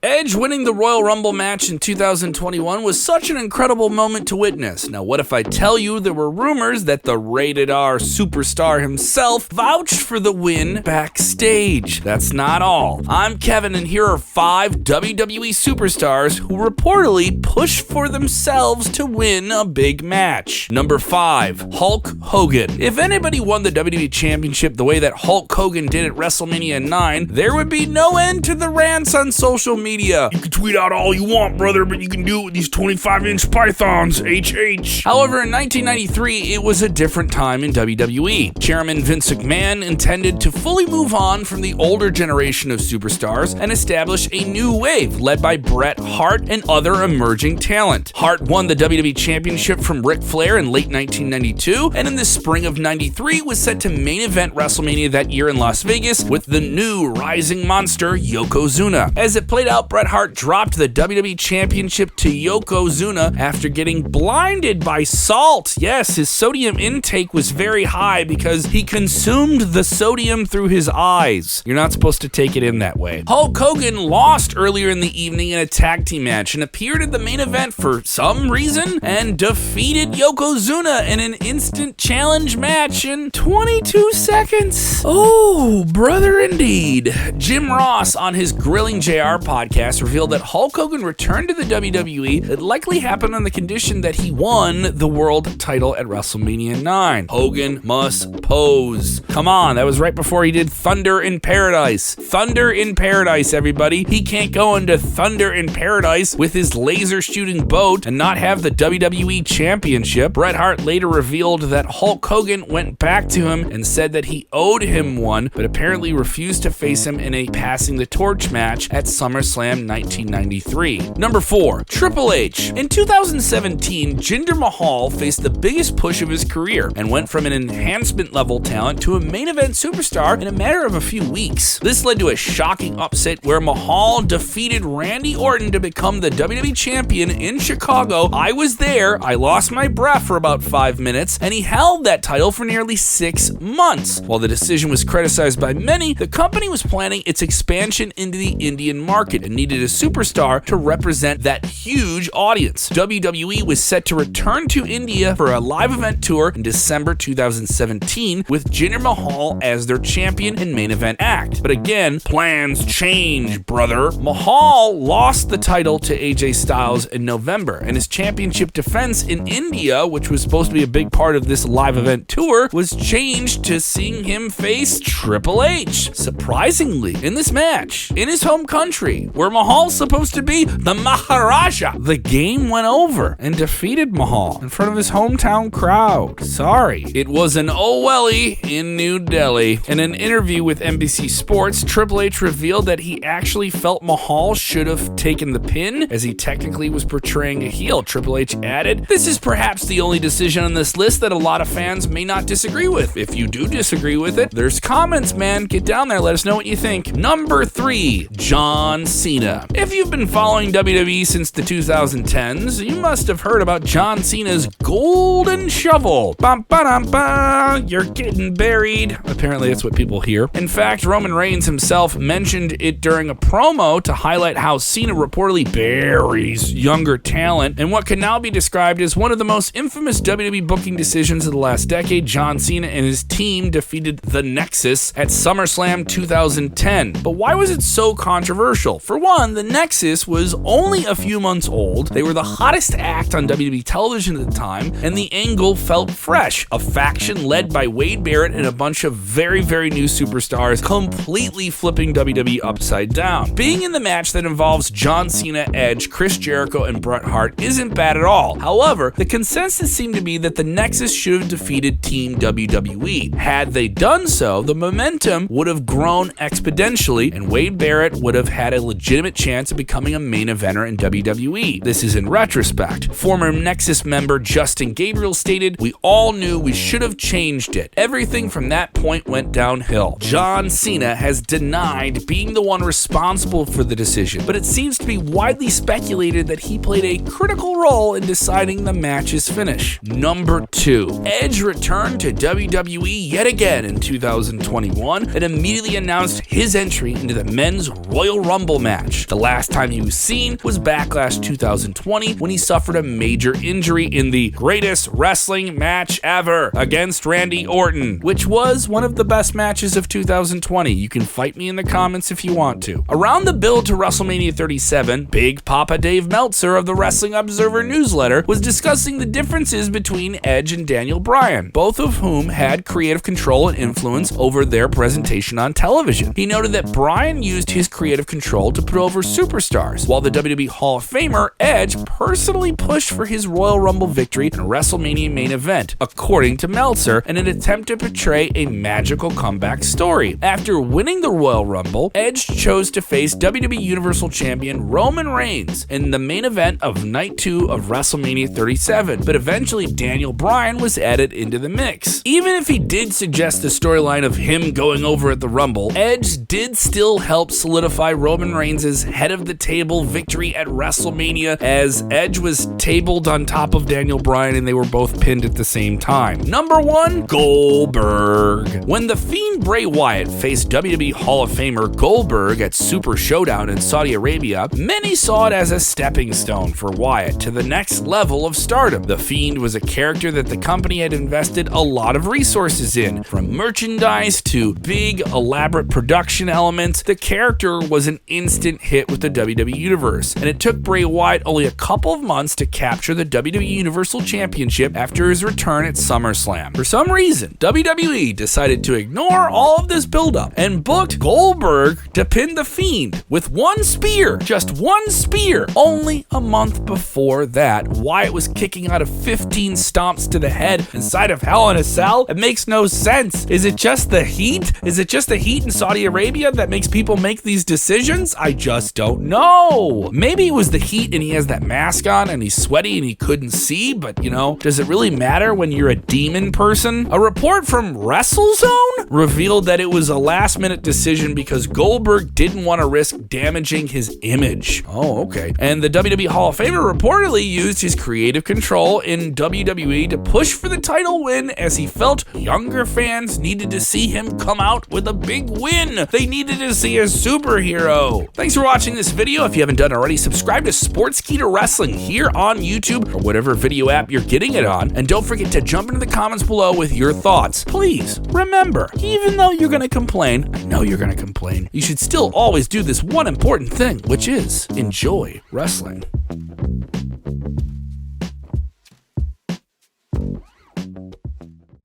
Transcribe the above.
Edge winning the Royal Rumble match in 2021 was such an incredible moment to witness. Now, what if I tell you there were rumors that the rated R superstar himself vouched for the win backstage? That's not all. I'm Kevin, and here are 5 WWE superstars who reportedly pushed for themselves to win a big match. Number 5, Hulk Hogan. If anybody won the WWE Championship the way that Hulk Hogan did at WrestleMania 9, there would be no end to the rants on social media. You can tweet out all you want, brother, but you can do it with these 25-inch pythons, HH. However, in 1993, it was a different time in WWE. Chairman Vince McMahon intended to fully move on from the older generation of superstars and establish a new wave led by Bret Hart and other emerging talent. Hart won the WWE Championship from Ric Flair in late 1992, and in the spring of 93 was set to main event WrestleMania that year in Las Vegas with the new rising monster, Yokozuna. As it played out, Bret Hart dropped the WWE Championship to Yokozuna after getting blinded by salt. Yes, his sodium intake was very high because he consumed the sodium through his eyes. You're not supposed to take it in that way. Hulk Hogan lost earlier in the evening in a tag team match and appeared at the main event for some reason and defeated Yokozuna in an instant challenge match in 22 seconds. Oh, brother indeed. Jim Ross on his Grilling JR podcast revealed that Hulk Hogan returned to the WWE. It likely happened on the condition that he won the world title at WrestleMania 9. Hogan must pose. Come on, that was right before he did Thunder in Paradise. Thunder in Paradise, everybody. He can't go into Thunder in Paradise with his laser shooting boat and not have the WWE Championship. Bret Hart later revealed that Hulk Hogan went back to him and said that he owed him one, but apparently refused to face him in a passing the torch match at SummerSlam 1993. Number 4, Triple H. In 2017, Jinder Mahal faced the biggest push of his career and went from an enhancement level talent to a main event superstar in a matter of a few weeks. This led to a shocking upset where Mahal defeated Randy Orton to become the WWE Champion in Chicago. I was there, I lost my breath for about 5 minutes, and he held that title for nearly 6 months. While the decision was criticized by many, the company was planning its expansion into the Indian market and needed a superstar to represent that huge audience. WWE was set to return to India for a live event tour in December 2017 with Jinder Mahal as their champion and main event act. But again, plans change, brother. Mahal lost the title to AJ Styles in November, and his championship defense in India, which was supposed to be a big part of this live event tour, was changed to seeing him face Triple H. Surprisingly, in this match, in his home country, where Mahal's supposed to be the Maharaja, the game went over and defeated Mahal in front of his hometown crowd. Sorry. It was an oh welly in New Delhi. In an interview with NBC Sports, Triple H revealed that he actually felt Mahal should have taken the pin, as he technically was portraying a heel. Triple H added, "This is perhaps the only decision on this list that a lot of fans may not disagree with. If you do disagree with it, there's comments, man. Get down there, let us know what you think." Number 3, John Cena. If you've been following WWE since the 2010s, you must have heard about John Cena's golden shovel. Bum, ba-dum, ba, you're getting buried. Apparently that's what people hear. In fact, Roman Reigns himself mentioned it during a promo to highlight how Cena reportedly buries younger talent. And what can now be described as one of the most infamous WWE booking decisions of the last decade, John Cena and his team defeated The Nexus at SummerSlam 2010. But why was it so controversial? For one, The Nexus was only a few months old. They were the hottest act on WWE television at the time, and the angle felt fresh. A faction led by Wade Barrett and a bunch of very, very new superstars completely flipping WWE upside down. Being in the match that involves John Cena, Edge, Chris Jericho, and Bret Hart isn't bad at all. However, the consensus seemed to be that the Nexus should have defeated Team WWE. Had they done so, the momentum would have grown exponentially, and Wade Barrett would have had a legitimate chance of becoming a main eventer in WWE. This is in retrospect. Former Nexus member Justin Gabriel stated, "We all knew we should have changed it. Everything from that point went downhill." John Cena has denied being the one responsible for the decision, but it seems to be widely speculated that he played a critical role in deciding the match's finish. Number 2, Edge returned to WWE yet again in 2021 and immediately announced his entry into the men's Royal Rumble match. match. The last time he was seen was Backlash 2020 when he suffered a major injury in the greatest wrestling match ever against Randy Orton, which was one of the best matches of 2020. You can fight me in the comments if you want to. Around the build to WrestleMania 37, Big Papa Dave Meltzer of the Wrestling Observer newsletter was discussing the differences between Edge and Daniel Bryan, both of whom had creative control and influence over their presentation on television. He noted that Bryan used his creative control to put over superstars, while the WWE Hall of Famer Edge personally pushed for his Royal Rumble victory in a WrestleMania main event, according to Meltzer, in an attempt to portray a magical comeback story. After winning the Royal Rumble, Edge chose to face WWE Universal Champion Roman Reigns in the main event of Night 2 of WrestleMania 37, but eventually Daniel Bryan was added into the mix. Even if he did suggest the storyline of him going over at the Rumble, Edge did still help solidify Roman Reigns' head of the table victory at WrestleMania, as Edge was tabled on top of Daniel Bryan and they were both pinned at the same time. Number 1, Goldberg. When The Fiend Bray Wyatt faced WWE Hall of Famer Goldberg at Super Showdown in Saudi Arabia, many saw it as a stepping stone for Wyatt to the next level of stardom. The Fiend was a character that the company had invested a lot of resources in, from merchandise to big, elaborate production elements. The character was an instant hit with the WWE Universe, and it took Bray Wyatt only a couple of months to capture the WWE Universal Championship after his return at SummerSlam. For some reason, WWE decided to ignore all of this buildup and booked Goldberg to pin The Fiend with one spear, just one spear. Only a month before that, Wyatt was kicking out of 15 stomps to the head inside of Hell in a Cell. It makes no sense. Is it just the heat? Is it just the heat in Saudi Arabia that makes people make these decisions? I just don't know. Maybe it was the heat and he has that mask on and he's sweaty and he couldn't see, but does it really matter when you're a demon person? A report from WrestleZone revealed that it was a last-minute decision because Goldberg didn't want to risk damaging his image. Oh, okay. And the WWE Hall of Famer reportedly used his creative control in WWE to push for the title win, as he felt younger fans needed to see him come out with a big win. They needed to see a superhero. Thanks for watching this video. If you haven't done already, subscribe to Sportskeeda Wrestling here on YouTube or whatever video app you're getting it on. And don't forget to jump into the comments below with your thoughts. Please remember, even though you're going to complain, I know you're going to complain, you should still always do this one important thing, which is enjoy wrestling.